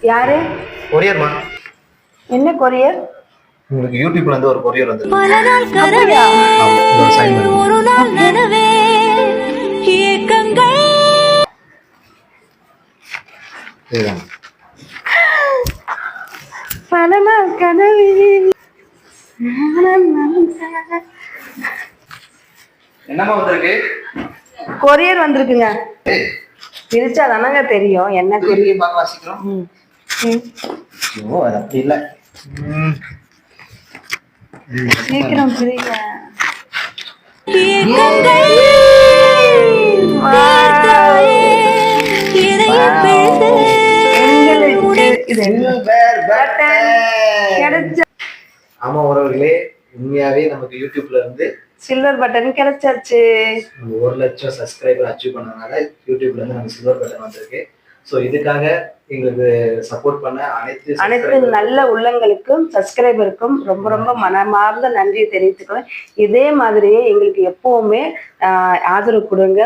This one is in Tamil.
யாரு? கொரியர்மா. என்ன கொரியர்? உங்களுக்கு யூடியூப்ல இருந்து ஒரு கொரியர் வந்து. என்னமா வந்திருக்கு? கொரியர் வந்திருக்குங்க. பிரிச்சா தானங்க தெரியும் என்ன கொரியர். பார்க்கலாம் சீக்கிரம். ஓ அது அப்படி இல்லை. சீக்கிரம் பிரிங்க. ஆமா உறவுகளே, உண்மையாவே நமக்கு யூடியூப்ல இருந்து சில்வர் பட்டன் கிடைச்சாச்சு. 1,00,000 சப்ஸ்கிரைபர் அச்சீவ் பண்ணனால யூடியூப்ல இருந்து நமக்கு சில்வர் பட்டன் வந்திருக்கு. ஸோ இதுக்காக எங்களுக்கு சப்போர்ட் பண்ண அனைத்து நல்ல உள்ளங்களுக்கும் சப்ஸ்கிரைபருக்கும் ரொம்ப ரொம்ப மனமார்ந்த நன்றியை தெரிவித்துக்கிறேன். இதே மாதிரியே எங்களுக்கு எப்பவுமே ஆதரவு கொடுங்க.